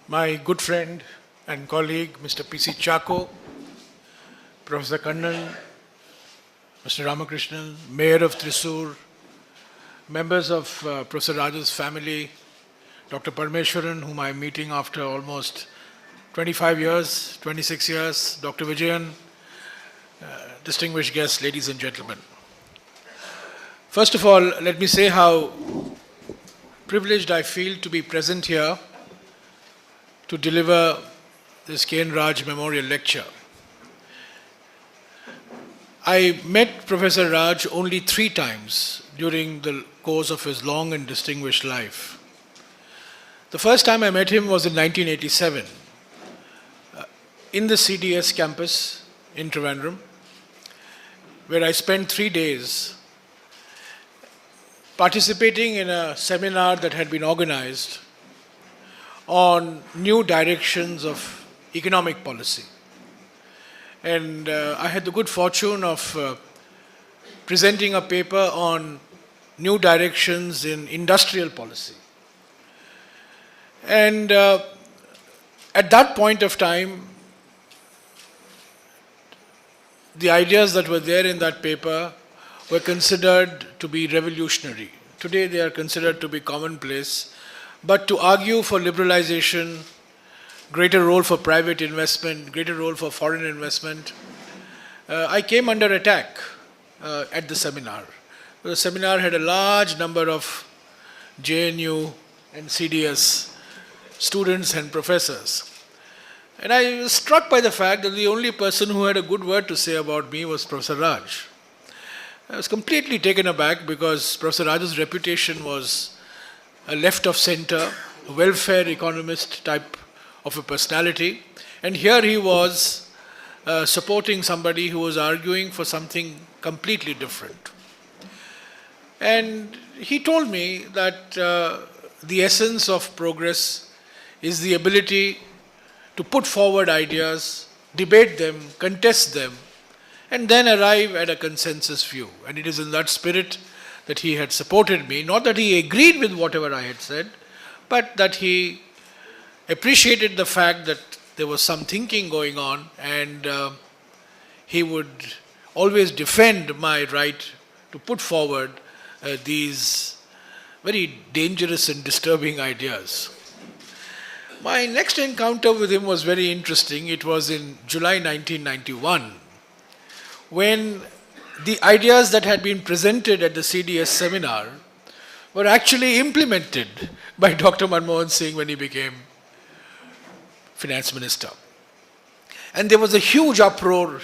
my good friend and colleague, Mr. P.C. Chako, Professor Kannan, Mr. Ramakrishnan, Mayor of Thrissur, members of Professor Raj's family, Dr. Parmeshwaran, whom I'm meeting after almost 25 years, 26 years, Dr. Vijayan, distinguished guests, ladies and gentlemen. First of all, let me say how privileged I feel to be present here to deliver this K.N. Raj Memorial Lecture. I met Professor Raj only 3 times during the course of his long and distinguished life. The first time I met him was in 1987 in the CDS campus in Trivandrum, where I spent 3 days participating in a seminar that had been organized on new directions of economic policy. And I had the good fortune of presenting a paper on new directions in industrial policy. And at that point of time, the ideas that were there in that paper were considered to be revolutionary. Today they are considered to be commonplace. But to argue for liberalization, greater role for private investment, greater role for foreign investment, I came under attack at the seminar. The seminar had a large number of JNU and CDS students and professors. And I was struck by the fact that the only person who had a good word to say about me was Professor Raj. I was completely taken aback because Professor Raj's reputation was a left of center, welfare economist type of a personality. And here he was supporting somebody who was arguing for something completely different. And he told me that the essence of progress is the ability to put forward ideas, debate them, contest them, and then arrive at a consensus view. And it is in that spirit that he had supported me, not that he agreed with whatever I had said, but that he appreciated the fact that there was some thinking going on, and he would always defend my right to put forward these very dangerous and disturbing ideas. My next encounter with him was very interesting. It was in July 1991, when the ideas that had been presented at the CDS seminar were actually implemented by Dr. Manmohan Singh when he became finance minister. And there was a huge uproar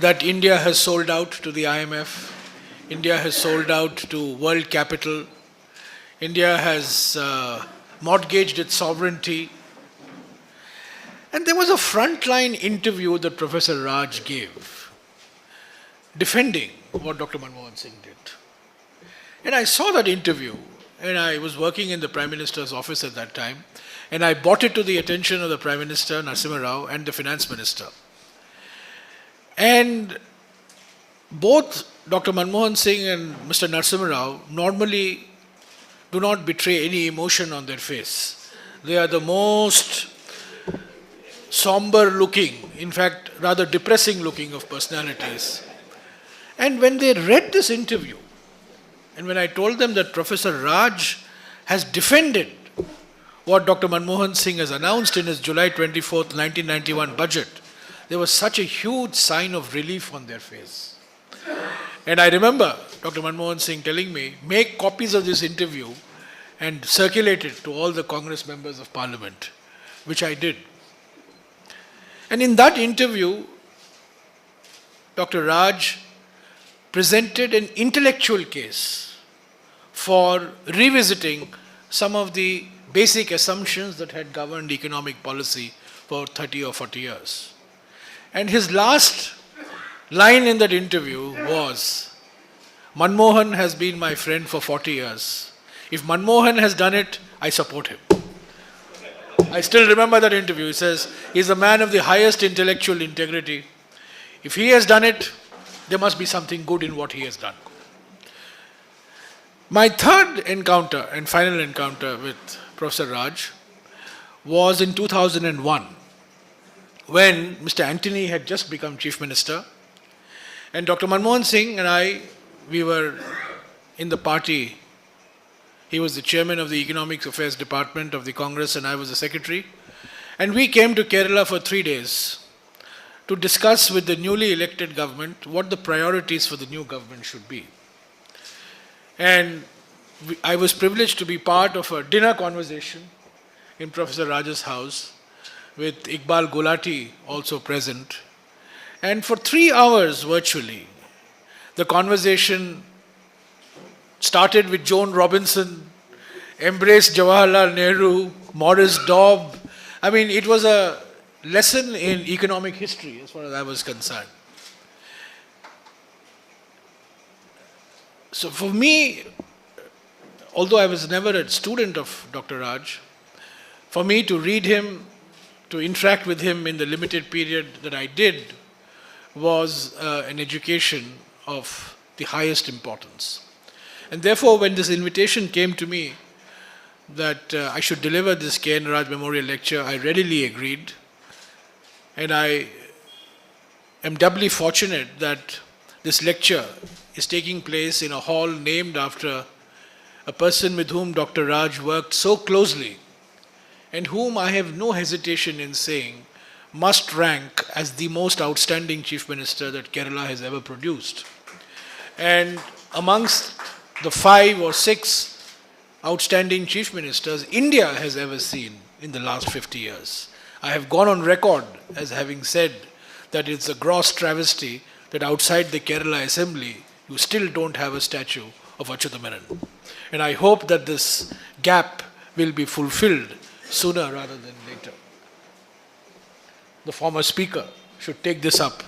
that India has sold out to the IMF, India has sold out to world capital, India has mortgaged its sovereignty. And there was a frontline interview that Professor Raj gave, defending what Dr. Manmohan Singh did. And I saw that interview, and I was working in the Prime Minister's office at that time, and I brought it to the attention of the Prime Minister, Narasimha Rao, and the Finance Minister. And both Dr. Manmohan Singh and Mr. Narasimha Rao normally do not betray any emotion on their face. They are the most somber looking, in fact, rather depressing looking of personalities. And when they read this interview, and when I told them that Professor Raj has defended what Dr. Manmohan Singh has announced in his July 24th, 1991 budget, there was such a huge sign of relief on their face. And I remember Dr. Manmohan Singh telling me, make copies of this interview and circulate it to all the Congress members of Parliament, which I did. And in that interview, Dr. Raj presented an intellectual case for revisiting some of the basic assumptions that had governed economic policy for 30 or 40 years. And his last line in that interview was, Manmohan has been my friend for 40 years. If Manmohan has done it, I support him. I still remember that interview. He says, he's a man of the highest intellectual integrity. If he has done it, there must be something good in what he has done. My third encounter and final encounter with Professor Raj was in 2001, when Mr. Antony had just become Chief Minister, and Dr. Manmohan Singh and I, we were in the party. He was the chairman of the Economic Affairs Department of the Congress and I was the secretary. And we came to Kerala for 3 days to discuss with the newly elected government what the priorities for the new government should be. And I was privileged to be part of a dinner conversation in Professor Raj's house with Iqbal Gulati also present. And for 3 hours virtually, the conversation started with Joan Robinson, embraced Jawaharlal Nehru, Morris Dobb. I mean, it was a lesson in economic history as far as I was concerned. So for me, although I was never a student of Dr. Raj, for me to read him, to interact with him in the limited period that I did, was an education of the highest importance. And therefore, when this invitation came to me that I should deliver this K.N. Raj Memorial Lecture, I readily agreed. And I am doubly fortunate that this lecture is taking place in a hall named after a person with whom Dr. Raj worked so closely and whom I have no hesitation in saying must rank as the most outstanding Chief Minister that Kerala has ever produced. And amongst the 5 or 6 outstanding Chief Ministers India has ever seen in the last 50 years. I have gone on record as having said that it's a gross travesty that outside the Kerala Assembly you still don't have a statue of Achyuta Menon. And I hope that this gap will be fulfilled sooner rather than later. The former speaker should take this up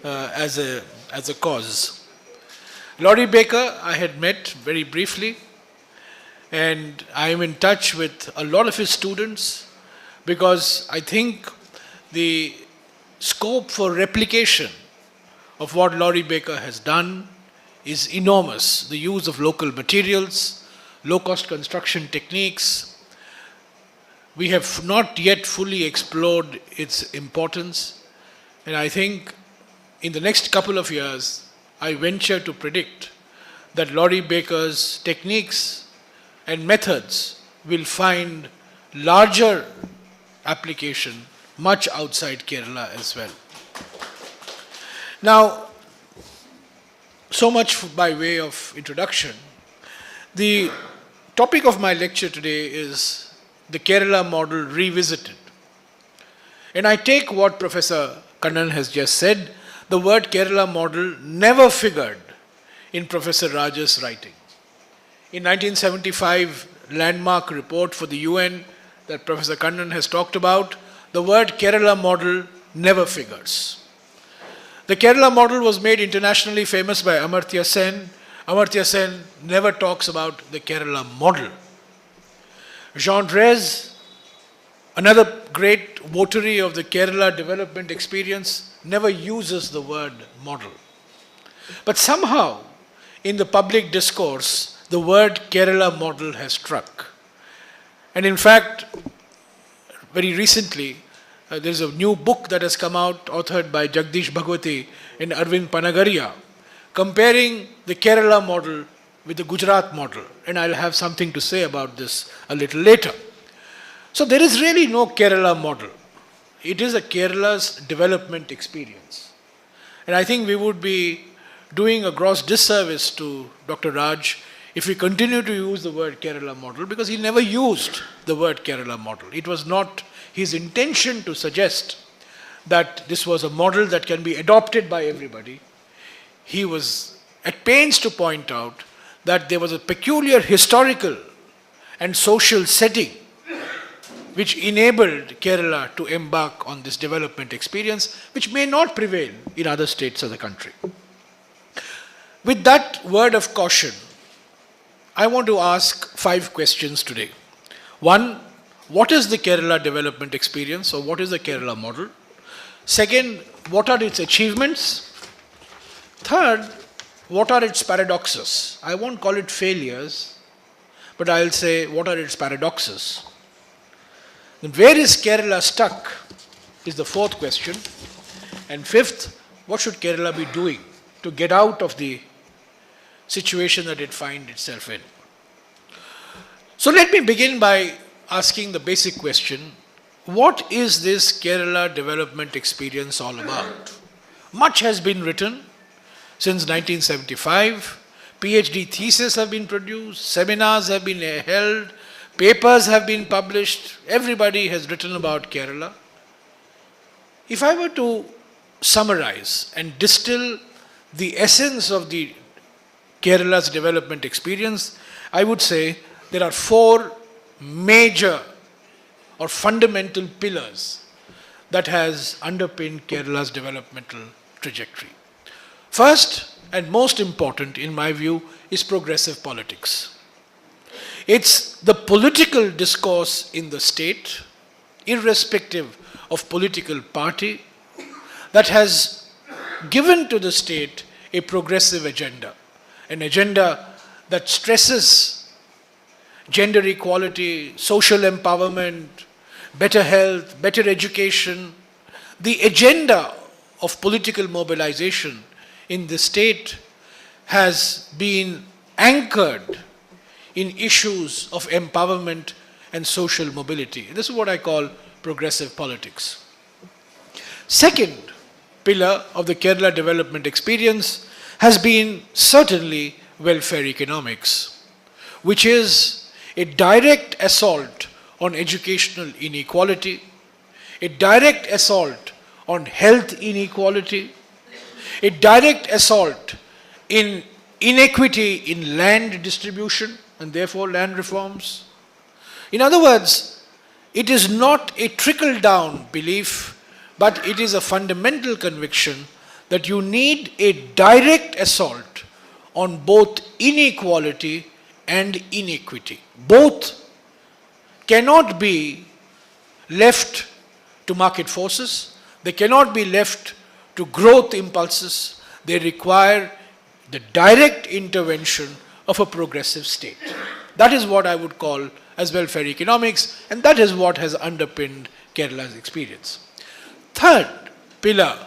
as a cause. Laurie Baker, I had met very briefly, and I am in touch with a lot of his students because I think the scope for replication of what Laurie Baker has done is enormous. The use of local materials, low-cost construction techniques. We have not yet fully explored its importance, and I think in the next couple of years, I venture to predict that Laurie Baker's techniques and methods will find larger application much outside Kerala as well. Now, so much by way of introduction. The topic of my lecture today is the Kerala model revisited. And I take what Professor Kannan has just said. The word Kerala model never figured in Professor Raj's writing. In 1975 landmark report for the UN that Professor Kannan has talked about, the word Kerala model never figures. The Kerala model was made internationally famous by Amartya Sen. Amartya Sen never talks about the Kerala model. Jean Drèze, another great votary of the Kerala development experience, never uses the word model. But somehow, in the public discourse, the word Kerala model has struck. And in fact, very recently, there's a new book that has come out, authored by Jagdish Bhagwati and Arvind Panagaria, comparing the Kerala model with the Gujarat model. And I'll have something to say about this a little later. So there is really no Kerala model. It is a Kerala's development experience. And I think we would be doing a gross disservice to Dr. Raj if we continue to use the word Kerala model, because he never used the word Kerala model. It was not his intention to suggest that this was a model that can be adopted by everybody. He was at pains to point out that there was a peculiar historical and social setting which enabled Kerala to embark on this development experience, which may not prevail in other states of the country. With that word of caution, I want to ask 5 questions today. 1, what is the Kerala development experience, or what is the Kerala model? Second, what are its achievements? Third, what are its paradoxes? I won't call it failures, but I'll say what are its paradoxes. Then where is Kerala stuck is the fourth question. And fifth, what should Kerala be doing to get out of the situation that it finds itself in? So let me begin by asking the basic question, what is this Kerala development experience all about? Much has been written since 1975. PhD theses have been produced, seminars have been held, papers have been published, everybody has written about Kerala. If I were to summarize and distill the essence of the Kerala's development experience, I would say there are four major or fundamental pillars that has underpinned Kerala's developmental trajectory. First and most important in my view is progressive politics. It's the political discourse in the state, irrespective of political party, that has given to the state a progressive agenda, an agenda that stresses gender equality, social empowerment, better health, better education. The agenda of political mobilization in the state has been anchored in issues of empowerment and social mobility. This is what I call progressive politics. Second pillar of the Kerala development experience has been certainly welfare economics, which is a direct assault on educational inequality, a direct assault on health inequality, a direct assault in inequity in land distribution and therefore land reforms. In other words, it is not a trickle-down belief, but it is a fundamental conviction that you need a direct assault on both inequality and inequity. Both cannot be left to market forces. They cannot be left to growth impulses. They require the direct intervention of a progressive state. That is what I would call as welfare economics, and that is what has underpinned Kerala's experience. Third pillar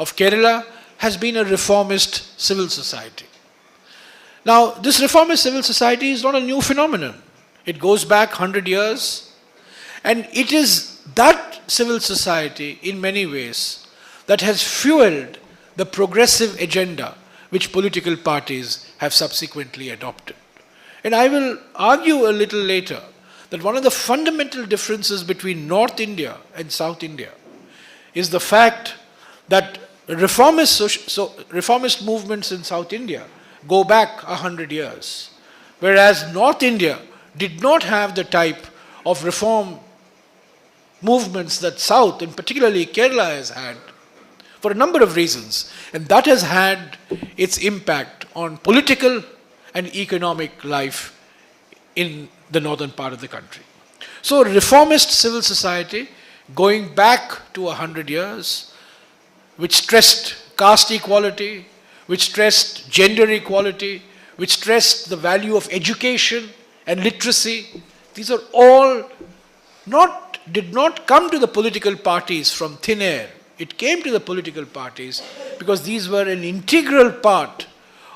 of Kerala has been a reformist civil society. Now, this reformist civil society is not a new phenomenon. It goes back 100 years, and it is that civil society in many ways that has fueled the progressive agenda which political parties have subsequently adopted. And I will argue a little later that one of the fundamental differences between North India and South India is the fact that reformist movements in South India go back 100 years, whereas North India did not have the type of reform movements that South, and particularly Kerala, has had for a number of reasons. And that has had its impact on political and economic life in the northern part of the country. So reformist civil society going back to 100 years, which stressed caste equality, which stressed gender equality, which stressed the value of education and literacy. These are all did not come to the political parties from thin air. It came to the political parties because these were an integral part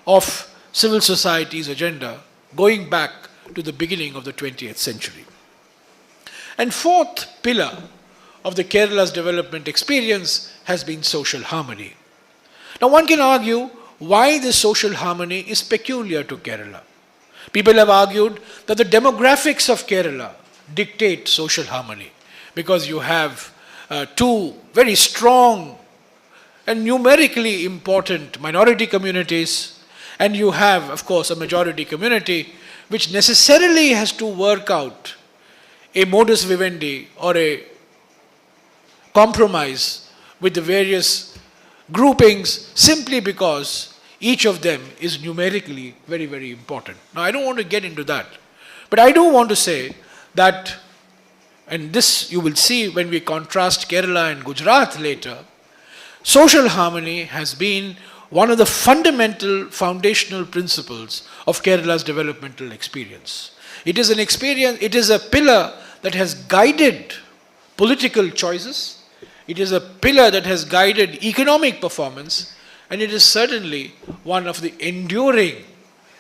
of civil society's agenda going back to the beginning of the 20th century. And fourth pillar of the Kerala's development experience has been social harmony. Now one can argue why this social harmony is peculiar to Kerala. People have argued that the demographics of Kerala dictate social harmony because you have two very strong and numerically important minority communities, and you have, of course, a majority community which necessarily has to work out a modus vivendi or a compromise with the various groupings simply because each of them is numerically very, very important. Now, I don't want to get into that, but I do want to say that, and this you will see when we contrast Kerala and Gujarat later, social harmony has been one of the fundamental foundational principles of Kerala's developmental experience. It is an experience, it is a pillar that has guided political choices, it is a pillar that has guided economic performance, and it is certainly one of the enduring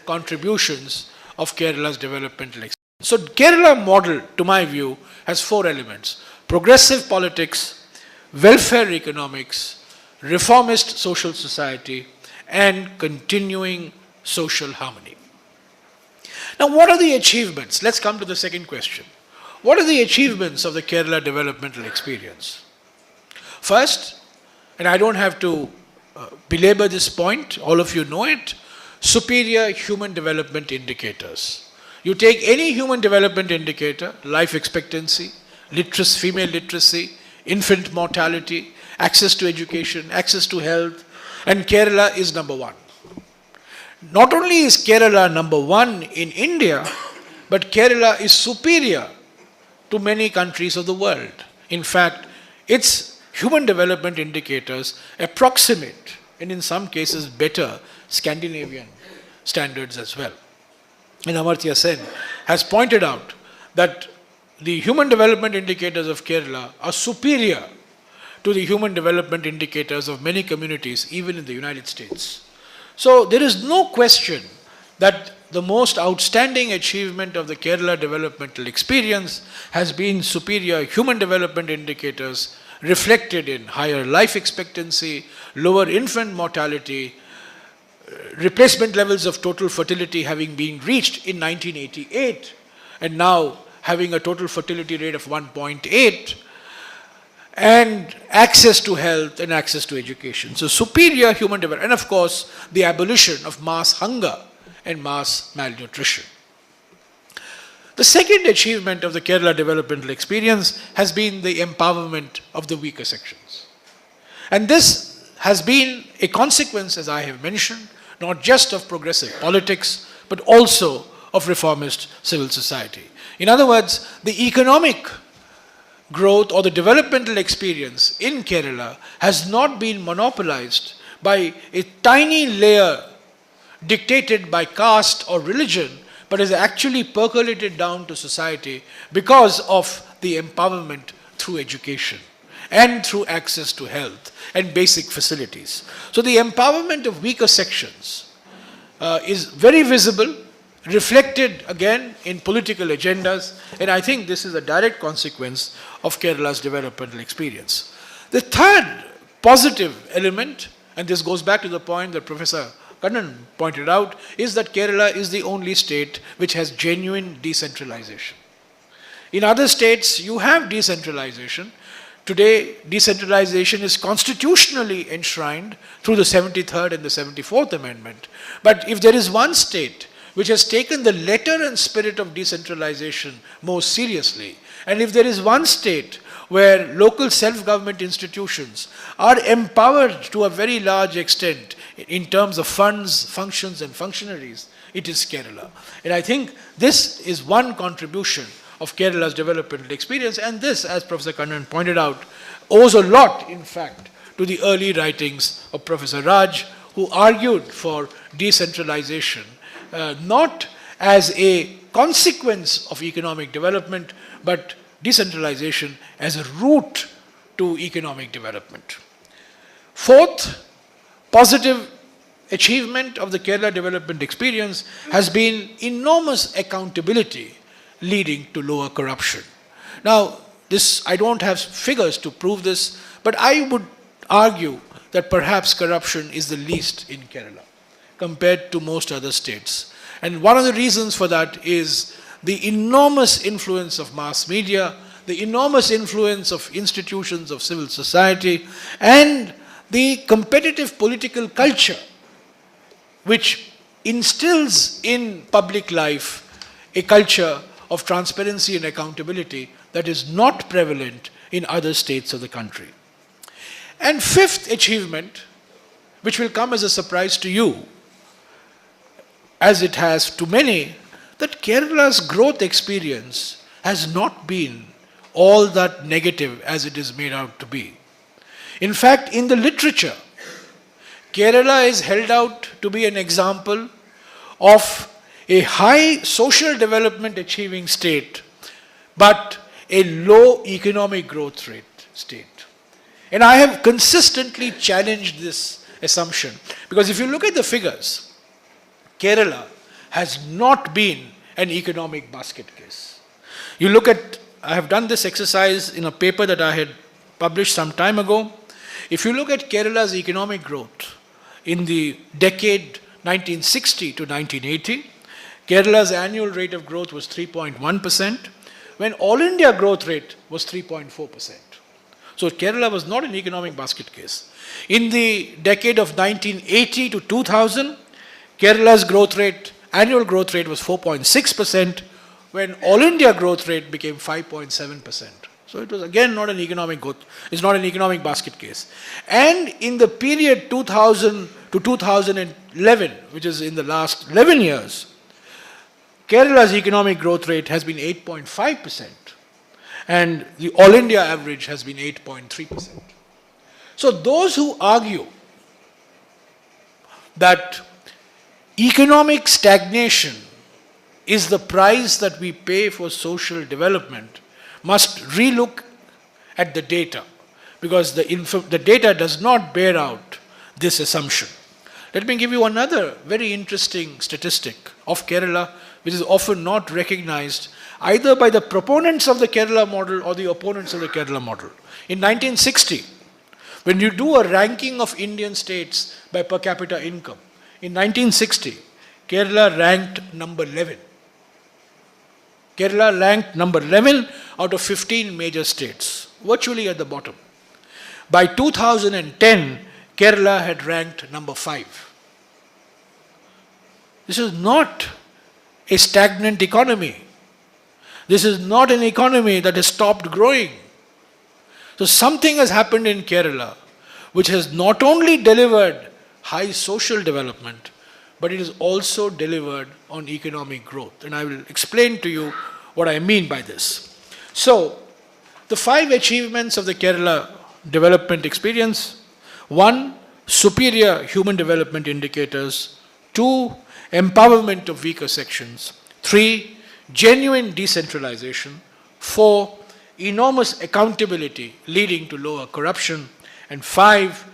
contributions of Kerala's developmental experience. So Kerala model, to my view, has four elements: progressive politics, welfare economics, reformist social society, and continuing social harmony. Now, what are the achievements? Let's come to the second question. What are the achievements of the Kerala developmental experience? First, and I don't have to belabor this point, all of you know it, superior human development indicators. You take any human development indicator, life expectancy, literacy, female literacy, infant mortality, access to education, access to health, and Kerala is number one. Not only is Kerala number one in India, but Kerala is superior to many countries of the world. In fact, its human development indicators approximate, and in some cases better, Scandinavian standards as well. And Amartya Sen has pointed out that the human development indicators of Kerala are superior to the human development indicators of many communities, even in the United States. So there is no question that the most outstanding achievement of the Kerala developmental experience has been superior human development indicators reflected in higher life expectancy, lower infant mortality, replacement levels of total fertility having been reached in 1988 and now having a total fertility rate of 1.8, and access to health and access to education. So superior human development, and of course the abolition of mass hunger and mass malnutrition. The second achievement of the Kerala developmental experience has been the empowerment of the weaker sections. And this has been a consequence, as I have mentioned, not just of progressive politics, but also of reformist civil society. In other words, the economic growth or the developmental experience in Kerala has not been monopolized by a tiny layer dictated by caste or religion, but has actually percolated down to society because of the empowerment through education and through access to health and basic facilities. So the empowerment of weaker sections is very visible, reflected again in political agendas, and I think this is a direct consequence of Kerala's developmental experience. The third positive element, and this goes back to the point that Professor Kannan pointed out, is that Kerala is the only state which has genuine decentralization. In other states, you have decentralization. Today, decentralization is constitutionally enshrined through the 73rd and the 74th Amendment. But if there is one state which has taken the letter and spirit of decentralization more seriously, and if there is one state where local self-government institutions are empowered to a very large extent in terms of funds, functions, and functionaries, it is Kerala. And I think this is one contribution of Kerala's developmental experience, and this, as Professor Kannan pointed out, owes a lot, in fact, to the early writings of Professor Raj, who argued for decentralization, not as a consequence of economic development, but decentralization as a route to economic development. Fourth positive achievement of the Kerala development experience has been enormous accountability leading to lower corruption. Now, this, I don't have figures to prove this, but I would argue that perhaps corruption is the least in Kerala compared to most other states. And one of the reasons for that is the enormous influence of mass media, the enormous influence of institutions of civil society, and the competitive political culture which instills in public life a culture of transparency and accountability that is not prevalent in other states of the country. And fifth achievement, which will come as a surprise to you, as it has to many, that Kerala's growth experience has not been all that negative as it is made out to be. In fact, in the literature, Kerala is held out to be an example of a high social development achieving state, but a low economic growth rate state. And I have consistently challenged this assumption because if you look at the figures, Kerala has not been an economic basket case. You look at, I have done this exercise in a paper that I had published some time ago. If you look at Kerala's economic growth in the decade 1960 to 1980, Kerala's annual rate of growth was 3.1%, when all India growth rate was 3.4%. So Kerala was not an economic basket case. In the decade of 1980 to 2000, Kerala's growth rate, annual growth rate was 4.6%, when all India growth rate became 5.7%. So it was again not an economic growth, it's not an economic basket case. And in the period 2000 to 2011, which is in the last 11 years, Kerala's economic growth rate has been 8.5%, and the all India average has been 8.3%. So those who argue that economic stagnation is the price that we pay for social development must relook at the data, because the data does not bear out this assumption. Let me give you another very interesting statistic of Kerala, which is often not recognized either by the proponents of the Kerala model or the opponents of the Kerala model. In 1960, when you do a ranking of Indian states by per capita income, in 1960, Kerala ranked number 11. Kerala ranked number 11 out of 15 major states, virtually at the bottom. By 2010, Kerala had ranked number 5. This is not a stagnant economy. This is not an economy that has stopped growing. So something has happened in Kerala which has not only delivered high social development, but it has also delivered on economic growth. And I will explain to you what I mean by this. So, the 5 achievements of the Kerala development experience: 1, superior human development indicators; 2, empowerment of weaker sections; 3, genuine decentralization; 4, enormous accountability leading to lower corruption; and 5,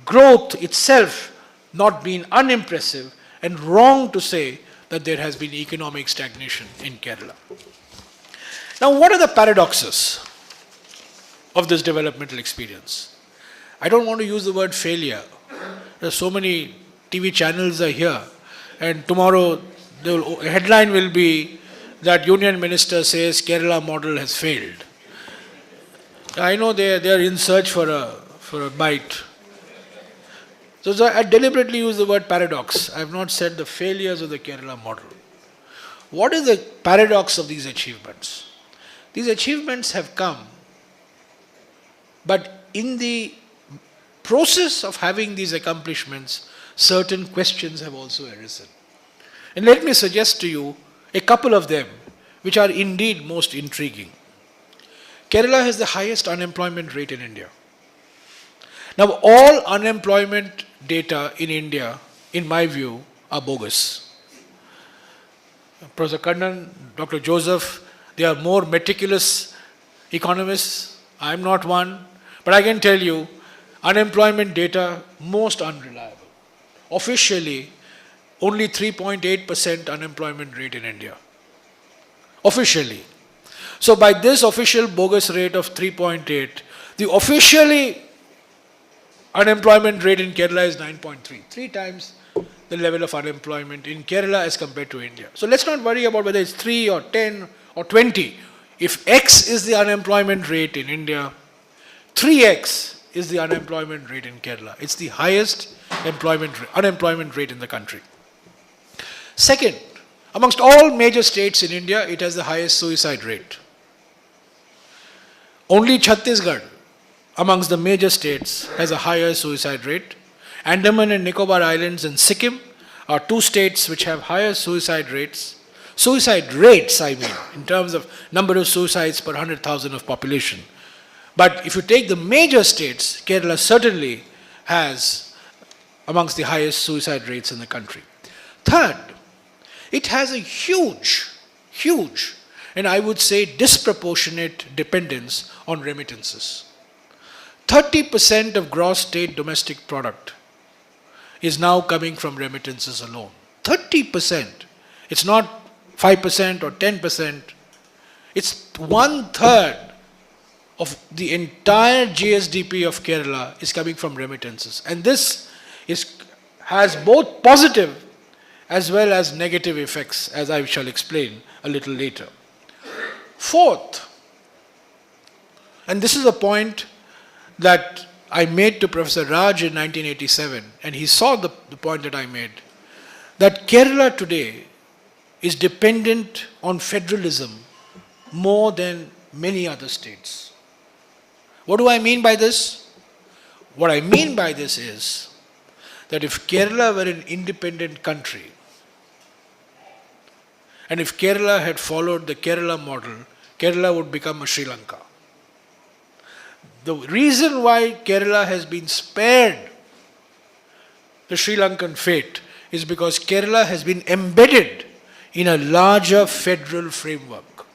growth itself not being unimpressive, and wrong to say that there has been economic stagnation in Kerala. Now, what are the paradoxes of this developmental experience? I don't want to use the word failure. There are so many TV channels are here, and tomorrow the headline will be that Union Minister says Kerala model has failed. I know they are in search for a bite. So I deliberately use the word paradox. I have not said the failures of the Kerala model. What is the paradox of these achievements? These achievements have come, but in the process of having these accomplishments, certain questions have also arisen. And let me suggest to you a couple of them, which are indeed most intriguing. Kerala has the highest unemployment rate in India. Now, all unemployment data in India, in my view, are bogus. Professor Kannan, Dr. Joseph, they are more meticulous economists. I am not one. But I can tell you, unemployment data, most unreliable. Officially, only 3.8% unemployment rate in India. Officially. So by this official bogus rate of 3.8, the officially unemployment rate in Kerala is 9.3. 3 times the level of unemployment in Kerala as compared to India. So let's not worry about whether it's 3 or 10 or 20. If X is the unemployment rate in India, 3X is the unemployment rate in Kerala. It's the highest unemployment rate in the country. Second, amongst all major states in India, it has the highest suicide rate. Only Chhattisgarh, amongst the major states, has a higher suicide rate. Andaman and Nicobar Islands and Sikkim are 2 states which have higher suicide rates. Suicide rates, I mean, in terms of number of suicides per 100,000 of population. But if you take the major states, Kerala certainly has amongst the highest suicide rates in the country. Third, it has a huge and I would say disproportionate dependence on remittances. 30% of gross state domestic product is now coming from remittances alone. 30%. It's not 5% or 10%. It's 1/3 of the entire GSDP of Kerala is coming from remittances. And this has both positive as well as negative effects, as I shall explain a little later. Fourth, and this is a point that I made to Professor Raj in 1987, and he saw the point that I made, that Kerala today is dependent on federalism more than many other states. What do I mean by this? What I mean by this is that if Kerala were an independent country, and if Kerala had followed the Kerala model, Kerala would become a Sri Lanka. The reason why Kerala has been spared the Sri Lankan fate is because Kerala has been embedded in a larger federal framework.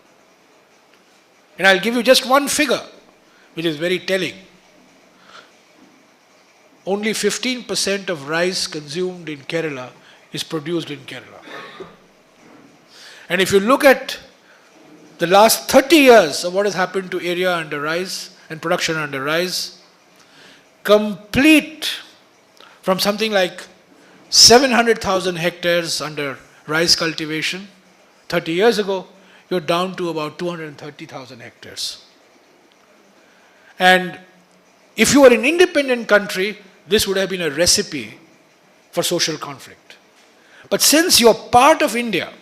And I'll give you just one figure, which is very telling. Only 15% of rice consumed in Kerala is produced in Kerala. And if you look at the last 30 years of what has happened to area under rice and production under rice, complete from something like 700,000 hectares under rice cultivation 30 years ago, you're down to about 230,000 hectares. And if you were an independent country, this would have been a recipe for social conflict. But since you're part of India,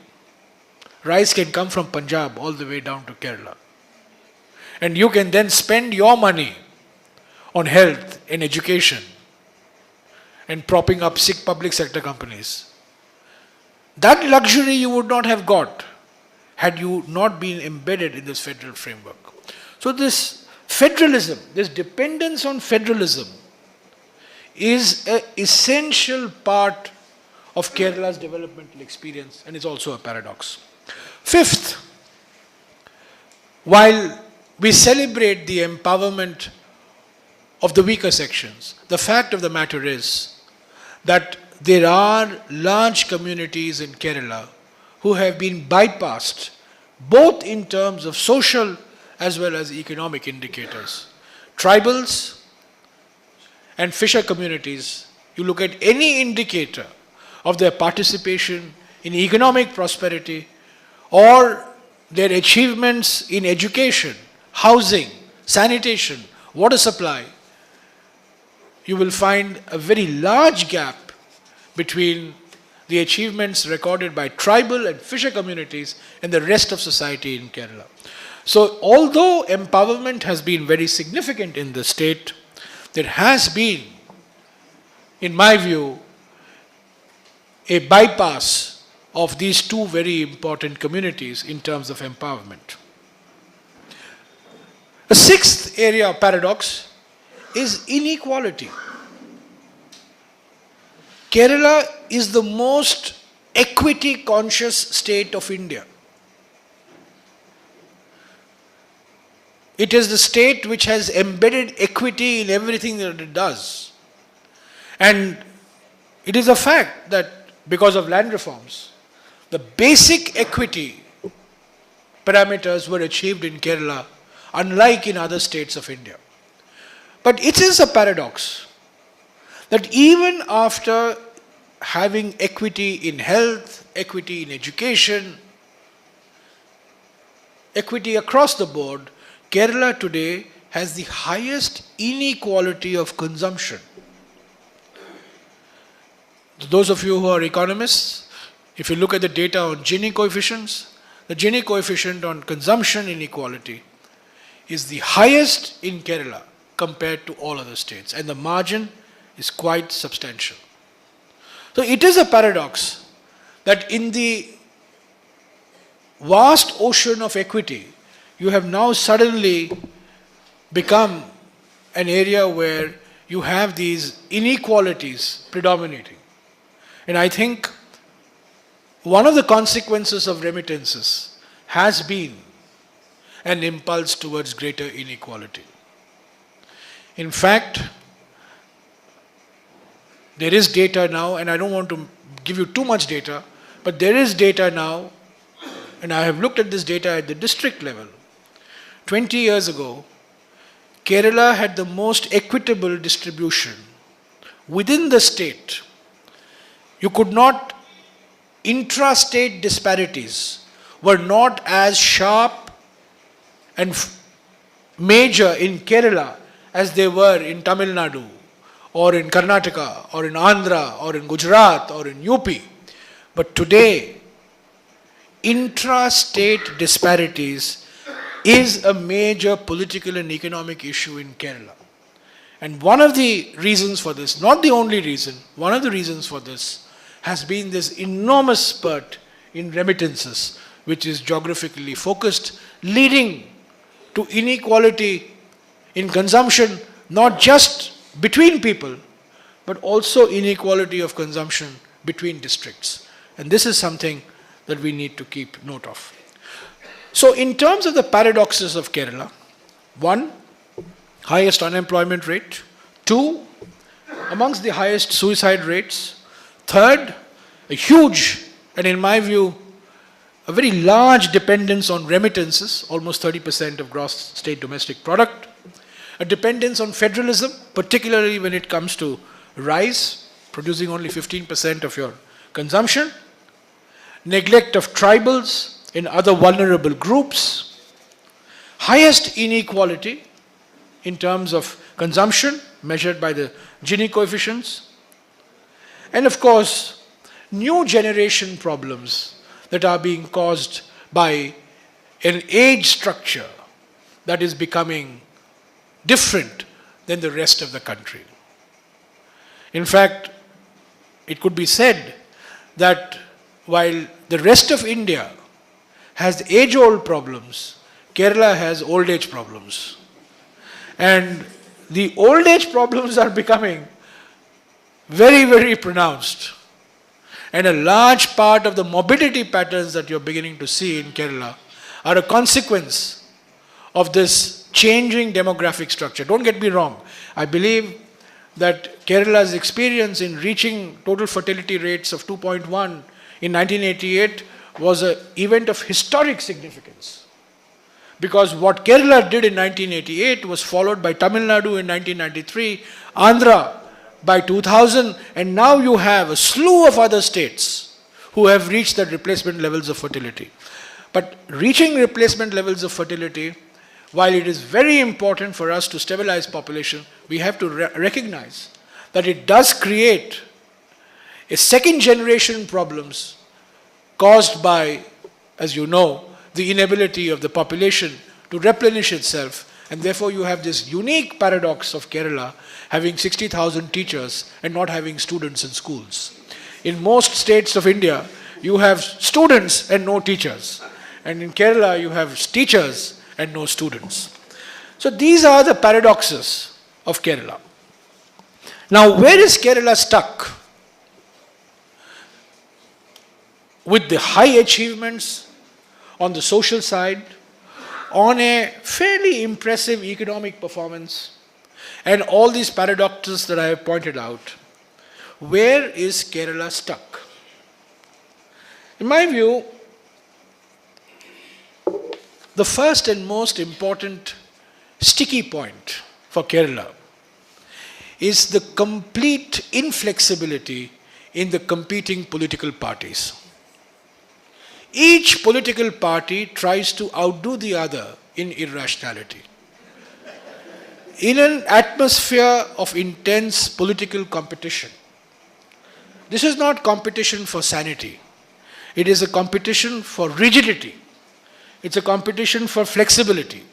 rice can come from Punjab all the way down to Kerala. And you can then spend your money on health and education and propping up sick public sector companies. That luxury you would not have got had you not been embedded in this federal framework. So this federalism, this dependence on federalism is an essential part of Kerala's developmental experience, and is also a paradox. Fifth, while we celebrate the empowerment of the weaker sections, the fact of the matter is that there are large communities in Kerala who have been bypassed, both in terms of social as well as economic indicators. Tribals and fisher communities, you look at any indicator of their participation in economic prosperity or their achievements in education, housing, sanitation, water supply, you will find a very large gap between the achievements recorded by tribal and fisher communities and the rest of society in Kerala. So although empowerment has been very significant in the state, there has been, in my view, a bypass of these two very important communities in terms of empowerment. The sixth area of paradox is inequality. Kerala is the most equity conscious state of India. It is the state which has embedded equity in everything that it does. And it is a fact that because of land reforms, the basic equity parameters were achieved in Kerala, unlike in other states of India. But it is a paradox that even after having equity in health, equity in education, equity across the board, Kerala today has the highest inequality of consumption. Those of you who are economists, if you look at the data on Gini coefficients, the Gini coefficient on consumption inequality is the highest in Kerala compared to all other states, and the margin is quite substantial. So it is a paradox that in the vast ocean of equity, you have now suddenly become an area where you have these inequalities predominating. And I think one of the consequences of remittances has been an impulse towards greater inequality. In fact, there is data now, and I don't want to give you too much data, but there is data now, and I have looked at this data at the district level. 20 years ago, Kerala had the most equitable distribution within the state. You could not, intra-state disparities were not as sharp and major in Kerala as they were in Tamil Nadu, or in Karnataka, or in Andhra, or in Gujarat, or in UP. But today, intra-state disparities is a major political and economic issue in Kerala. And one of the reasons for this, not the only reason, one of the reasons for this has been this enormous spurt in remittances, which is geographically focused, leading to inequality in consumption, not just between people, but also inequality of consumption between districts. And this is something that we need to keep note of. So in terms of the paradoxes of Kerala, 1, highest unemployment rate; 2, amongst the highest suicide rates; 3rd, a huge, and in my view, a very large dependence on remittances, almost 30% of gross state domestic product; a dependence on federalism, particularly when it comes to rice, producing only 15% of your consumption; neglect of tribals and other vulnerable groups; highest inequality in terms of consumption measured by the Gini coefficients; and of course, new generation problems that are being caused by an age structure that is becoming different than the rest of the country. In fact, it could be said that while the rest of India has age-old problems, Kerala has old-age problems. And the old-age problems are becoming very, very pronounced. And a large part of the morbidity patterns that you're beginning to see in Kerala are a consequence of this changing demographic structure. Don't get me wrong. I believe that Kerala's experience in reaching total fertility rates of 2.1 in 1988 was an event of historic significance. Because what Kerala did in 1988 was followed by Tamil Nadu in 1993, Andhra by 2000, and now you have a slew of other states who have reached the replacement levels of fertility. But reaching replacement levels of fertility, while it is very important for us to stabilize population, we have to recognize that it does create a second generation problems caused by, as you know, the inability of the population to replenish itself. And therefore you have this unique paradox of Kerala having 60,000 teachers and not having students in schools. In most states of India, you have students and no teachers. And in Kerala, you have teachers and no students. So these are the paradoxes of Kerala. Now, where is Kerala stuck? With the high achievements on the social side, on a fairly impressive economic performance, and all these paradoxes that I have pointed out, where is Kerala stuck? In my view, the first and most important sticky point for Kerala is the complete inflexibility in the competing political parties. Each political party tries to outdo the other in irrationality. In an atmosphere of intense political competition, this is not competition for sanity. It is a competition for rigidity. It's a competition for flexibility.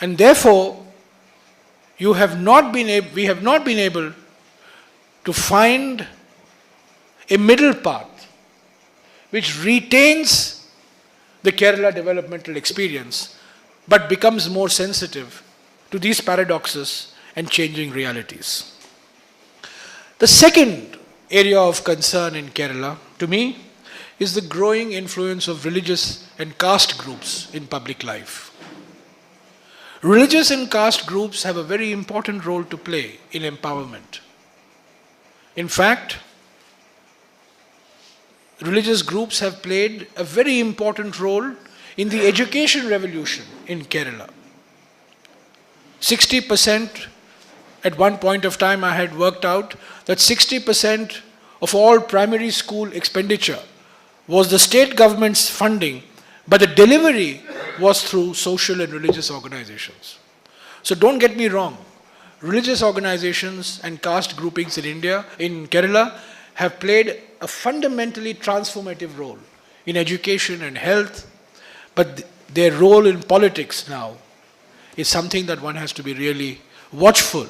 And therefore, we have not been able to find a middle path which retains the Kerala developmental experience but becomes more sensitive to these paradoxes and changing realities. The second area of concern in Kerala, to me, is the growing influence of religious and caste groups in public life. Religious and caste groups have a very important role to play in empowerment. In fact, religious groups have played a very important role in the education revolution in Kerala. 60%, at one point of time I had worked out that 60% of all primary school expenditure was the state government's funding, but the delivery was through social and religious organizations. So don't get me wrong, religious organizations and caste groupings in India, in Kerala, have played a fundamentally transformative role in education and health, but their role in politics now is something that one has to be really watchful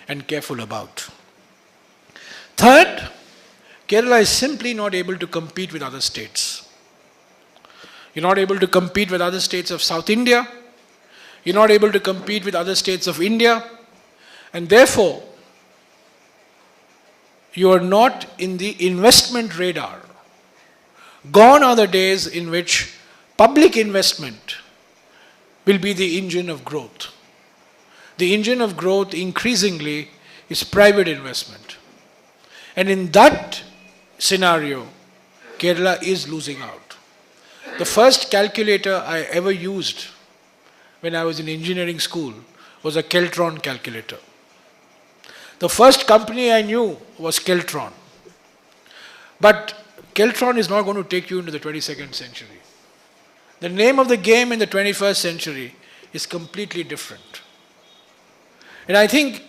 and careful about. Third, Kerala is simply not able to compete with other states. You're not able to compete with other states of South India. You're not able to compete with other states of India. And therefore, you are not in the investment radar. Gone are the days in which public investment will be the engine of growth. The engine of growth increasingly is private investment. And in that scenario, Kerala is losing out. The first calculator I ever used when I was in engineering school was a Keltron calculator. The first company I knew was Keltron. But Keltron is not going to take you into the 22nd century. The name of the game in the 21st century is completely different. And I think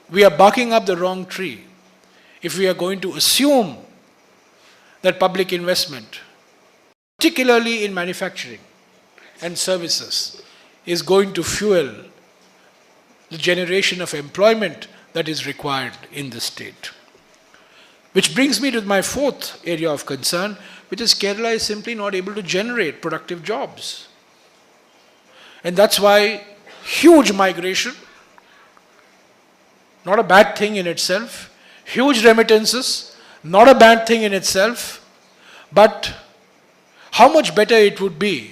we are barking up the wrong tree if we are going to assume that public investment, particularly in manufacturing and services, is going to fuel the generation of employment that is required in the state. Which brings me to my fourth area of concern, which is Kerala is simply not able to generate productive jobs. And that's why huge migration, not a bad thing in itself, huge remittances, not a bad thing in itself, but how much better it would be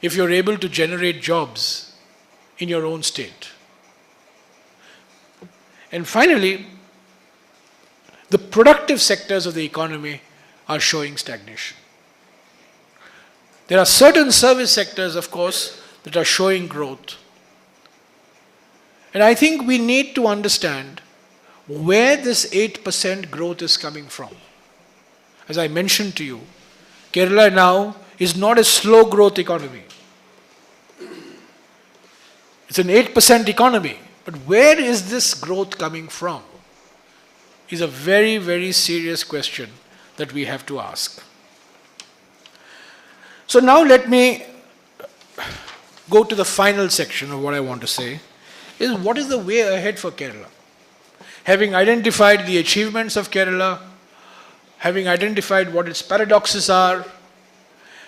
if you're able to generate jobs in your own state. And finally, the productive sectors of the economy are showing stagnation. There are certain service sectors, of course, that are showing growth. And I think we need to understand where this 8% growth is coming from. As I mentioned to you, Kerala now is not a slow growth economy. It's an 8% economy. But where is this growth coming from? Is a very, very serious question that we have to ask. So now let me go to the final section of what I want to say, is what is the way ahead for Kerala? Having identified the achievements of Kerala, having identified what its paradoxes are,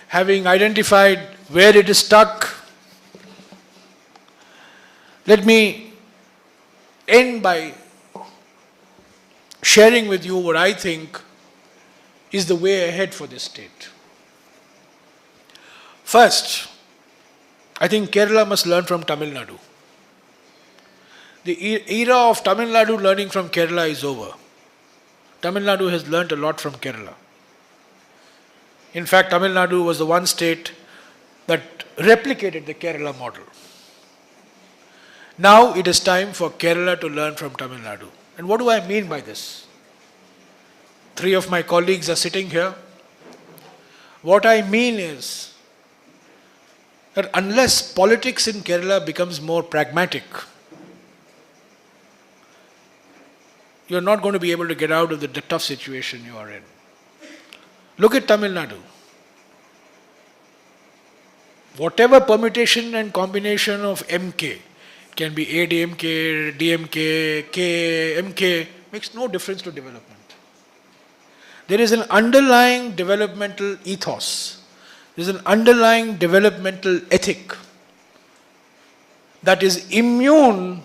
having identified where it is stuck, let me end by sharing with you what I think is the way ahead for this state. First, I think Kerala must learn from Tamil Nadu. The era of Tamil Nadu learning from Kerala is over. Tamil Nadu has learnt a lot from Kerala. In fact, Tamil Nadu was the one state that replicated the Kerala model. Now it is time for Kerala to learn from Tamil Nadu. And what do I mean by this? 3 of my colleagues are sitting here. What I mean is that unless politics in Kerala becomes more pragmatic, you're not going to be able to get out of the tough situation you are in. Look at Tamil Nadu. Whatever permutation and combination of MK, can be ADMK, DMK, K, MK, makes no difference to development. There is an underlying developmental ethos. There is an underlying developmental ethic that is immune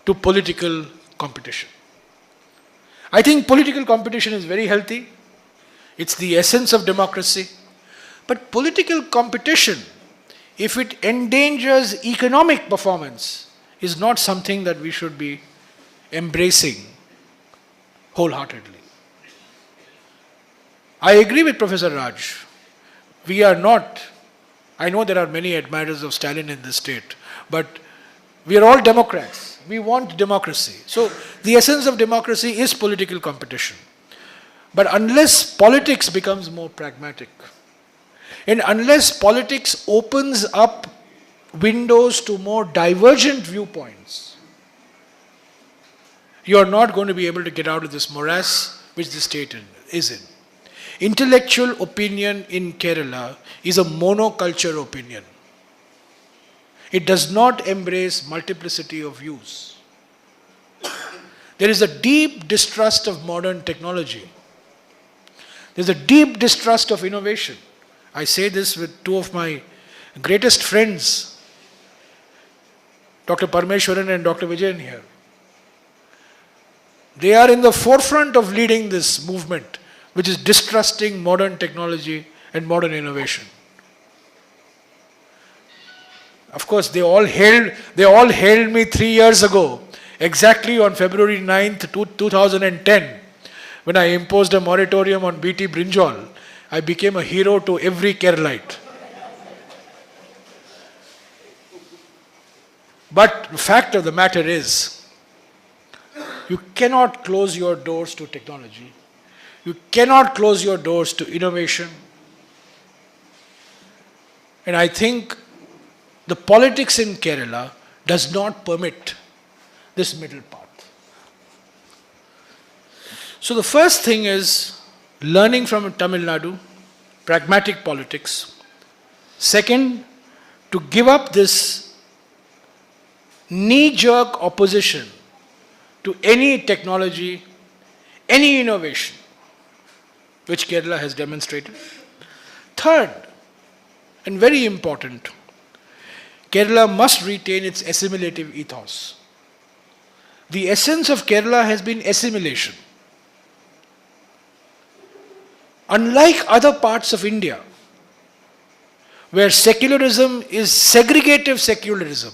to political competition. I think political competition is very healthy. It's the essence of democracy. But political competition, if it endangers economic performance, is not something that we should be embracing wholeheartedly. I agree with Professor Raj. We are not, I know there are many admirers of Stalin in this state, but we are all Democrats. We want democracy. So the essence of democracy is political competition. But unless politics becomes more pragmatic, and unless politics opens up windows to more divergent viewpoints, you are not going to be able to get out of this morass which the state is in. Intellectual opinion in Kerala is a monoculture opinion. It does not embrace multiplicity of views. There is a deep distrust of modern technology. There is a deep distrust of innovation. I say this with two of my greatest friends, Dr. Parmeshwaran and Dr. Vijayan here. They are in the forefront of leading this movement, which is distrusting modern technology and modern innovation. Of course, they all hailed me 3 years ago, exactly on February 9th, 2010, when I imposed a moratorium on BT Brinjal. I became a hero to every Keralite. But the fact of the matter is, you cannot close your doors to technology. You cannot close your doors to innovation. And I think the politics in Kerala does not permit this middle path. So the first thing is learning from Tamil Nadu, pragmatic politics. Second, to give up this knee-jerk opposition to any technology, any innovation, which Kerala has demonstrated. Third, and very important, Kerala must retain its assimilative ethos. The essence of Kerala has been assimilation. Unlike other parts of India, where secularism is segregative secularism,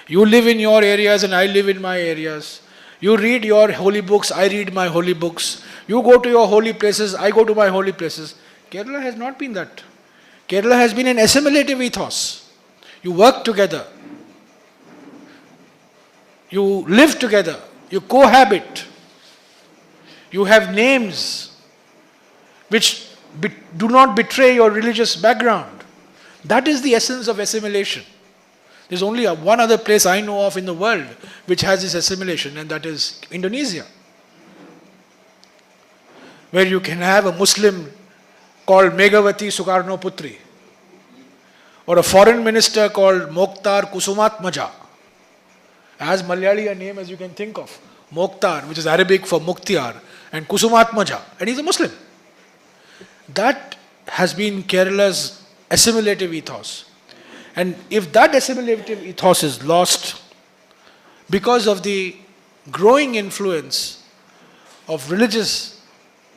you live in your areas and I live in my areas. You read your holy books, I read my holy books. You go to your holy places, I go to my holy places. Kerala has not been that. Kerala has been an assimilative ethos. You work together. You live together. You cohabit. You have names which do not betray your religious background. That is the essence of assimilation. There's only one other place I know of in the world which has this assimilation, and that is Indonesia, where you can have a Muslim called Megawati Sukarno Putri, or a foreign minister called Mokhtar Kusumatmaja, as Malayali a name as you can think of, Mokhtar, which is Arabic for Mukhtiar, and Kusumatmaja, and he's a Muslim. That has been Kerala's assimilative ethos. And if that assimilative ethos is lost because of the growing influence of religious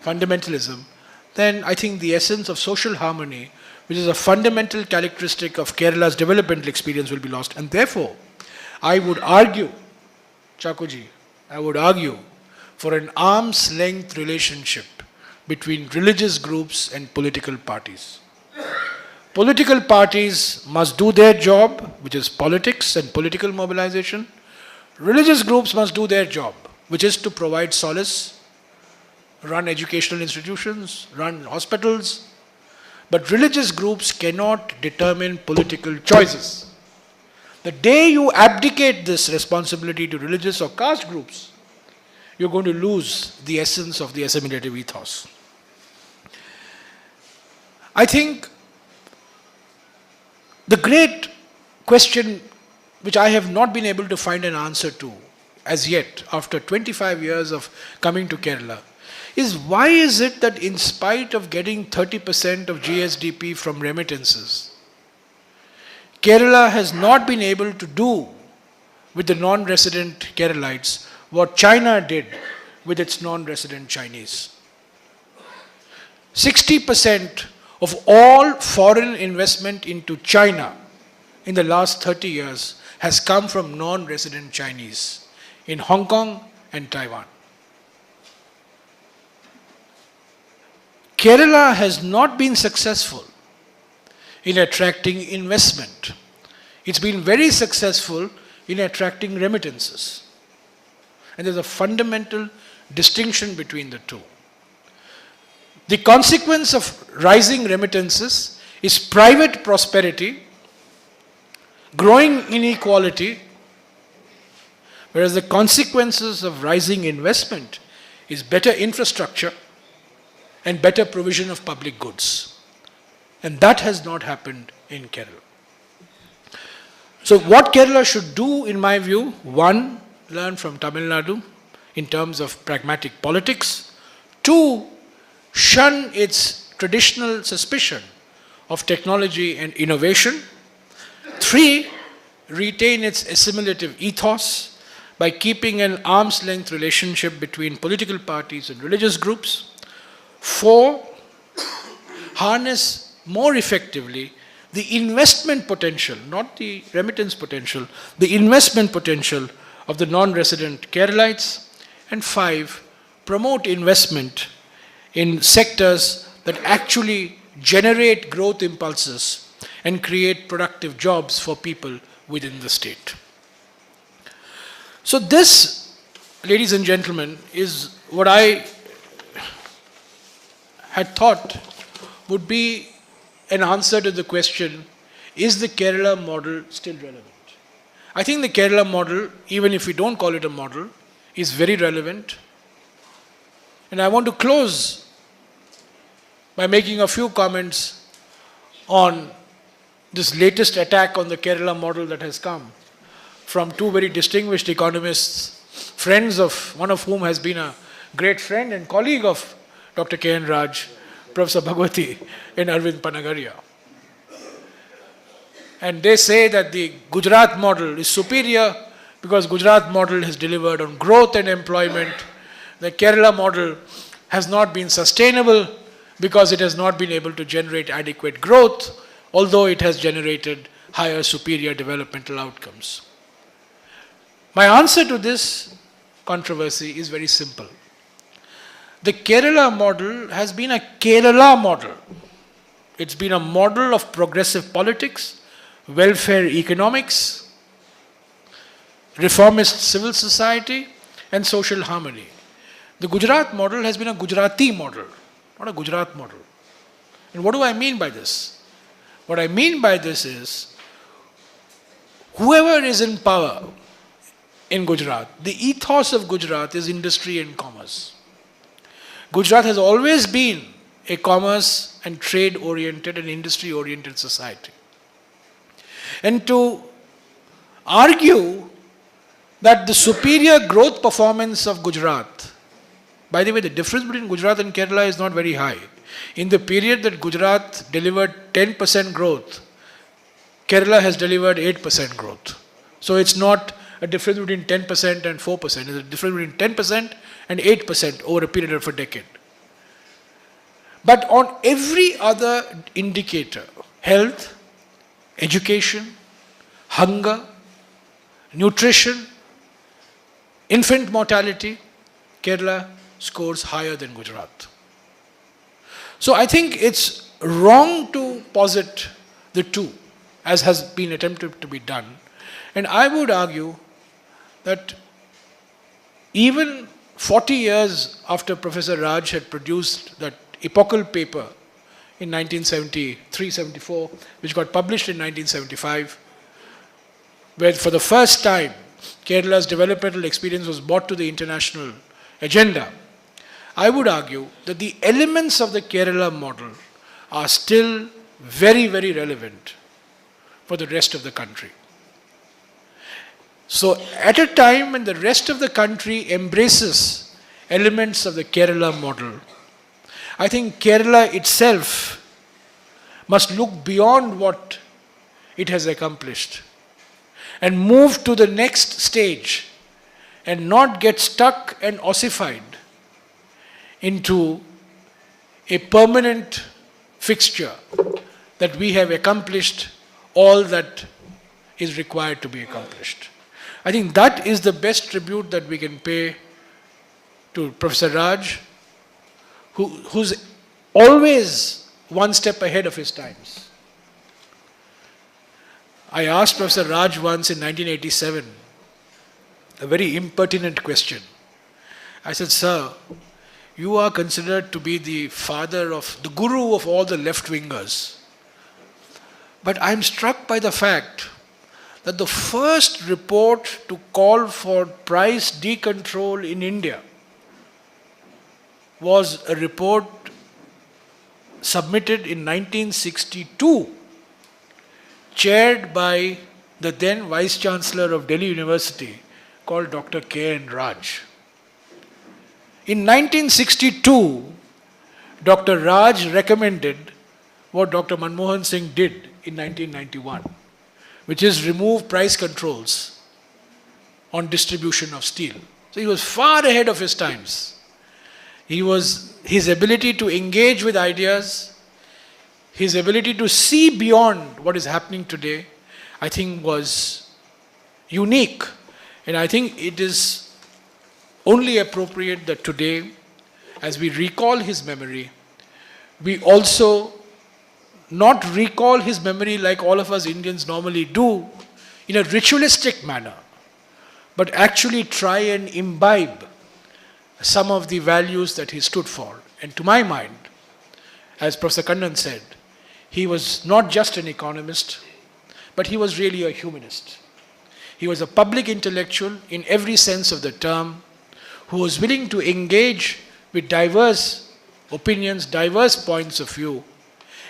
fundamentalism, then I think the essence of social harmony, which is a fundamental characteristic of Kerala's developmental experience, will be lost. And therefore, I would argue, Chakuji, I would argue for an arm's length relationship between religious groups and political parties. Political parties must do their job, which is politics and political mobilization. Religious groups must do their job, which is to provide solace, run educational institutions, run hospitals. But religious groups cannot determine political choices. The day you abdicate this responsibility to religious or caste groups, you're going to lose the essence of the assimilative ethos. I think the great question which I have not been able to find an answer to as yet, after 25 years of coming to Kerala, is why is it that in spite of getting 30% of GSDP from remittances, Kerala has not been able to do with the non-resident Keralites what China did with its non-resident Chinese. 60% of all foreign investment into China in the last 30 years has come from non-resident Chinese in Hong Kong and Taiwan. Kerala has not been successful in attracting investment. It's been very successful in attracting remittances. And there's a fundamental distinction between the two. The consequence of rising remittances is private prosperity, growing inequality, whereas the consequences of rising investment is better infrastructure and better provision of public goods. And that has not happened in Kerala. So what Kerala should do, in my view, one, learn from Tamil Nadu in terms of pragmatic politics. Two, shun its traditional suspicion of technology and innovation. Three, retain its assimilative ethos by keeping an arm's length relationship between political parties and religious groups. Four, harness more effectively the investment potential, not the remittance potential, the investment potential of the non-resident Keralites. And five, promote investment in sectors that actually generate growth impulses and create productive jobs for people within the state. So this, ladies and gentlemen, is what I had thought would be an answer to the question, is the Kerala model still relevant? I think the Kerala model, even if we don't call it a model, is very relevant. And I want to close by making a few comments on this latest attack on the Kerala model that has come from two very distinguished economists, friends of, one of whom has been a great friend and colleague of Dr. K.N. Raj, Professor Bhagwati and Arvind Panagaria. And they say that the Gujarat model is superior because Gujarat model has delivered on growth and employment. The Kerala model has not been sustainable because it has not been able to generate adequate growth, although it has generated higher, superior developmental outcomes. My answer to this controversy is very simple. The Kerala model has been a Kerala model. It's been a model of progressive politics, welfare economics, reformist civil society, and social harmony. The Gujarat model has been a Gujarati model, not a Gujarat model. And what do I mean by this? What I mean by this is, whoever is in power in Gujarat, the ethos of Gujarat is industry and commerce. Gujarat has always been a commerce and trade-oriented and industry-oriented society. And to argue that the superior growth performance of Gujarat, by the way, the difference between Gujarat and Kerala is not very high. In the period that Gujarat delivered 10% growth, Kerala has delivered 8% growth. So it's not a difference between 10% and 4%. It's a difference between 10% and 8% over a period of a decade. But on every other indicator, health, education, hunger, nutrition, infant mortality, Kerala scores higher than Gujarat. So I think it's wrong to posit the two, as has been attempted to be done. And I would argue that even 40 years after Professor Raj had produced that epochal paper in 1973-74, which got published in 1975, where for the first time Kerala's developmental experience was brought to the international agenda, I would argue that the elements of the Kerala model are still very, very relevant for the rest of the country. So at a time when the rest of the country embraces elements of the Kerala model, I think Kerala itself must look beyond what it has accomplished and move to the next stage and not get stuck and ossified into a permanent fixture that we have accomplished all that is required to be accomplished. I think that is the best tribute that we can pay to Professor Raj, who's always one step ahead of his times. I asked Professor Raj once in 1987 a very impertinent question. I said, "Sir, you are considered to be the father of, the guru of all the left-wingers. But I'm struck by the fact that the first report to call for price decontrol in India was a report submitted in 1962, chaired by the then Vice Chancellor of Delhi University, called Dr. K.N. Raj. In 1962, Dr. Raj recommended what Dr. Manmohan Singh did in 1991, which is remove price controls on distribution of steel. So he was far ahead of his times. His ability to engage with ideas, his ability to see beyond what is happening today, I think was unique. And I think it is only appropriate that today, as we recall his memory, we also not recall his memory like all of us Indians normally do in a ritualistic manner, but actually try and imbibe some of the values that he stood for. And to my mind, as Professor Kannan said, he was not just an economist, but he was really a humanist. He was a public intellectual in every sense of the term, who was willing to engage with diverse opinions, diverse points of view,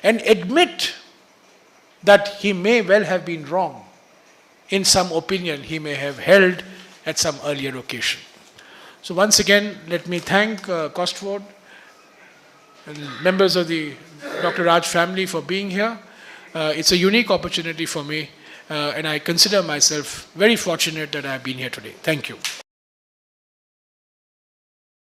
and admit that he may well have been wrong in some opinion he may have held at some earlier occasion. So once again, let me thank Costford and members of the Dr. Raj family for being here. It's a unique opportunity for me, and I consider myself very fortunate that I have been here today. Thank you.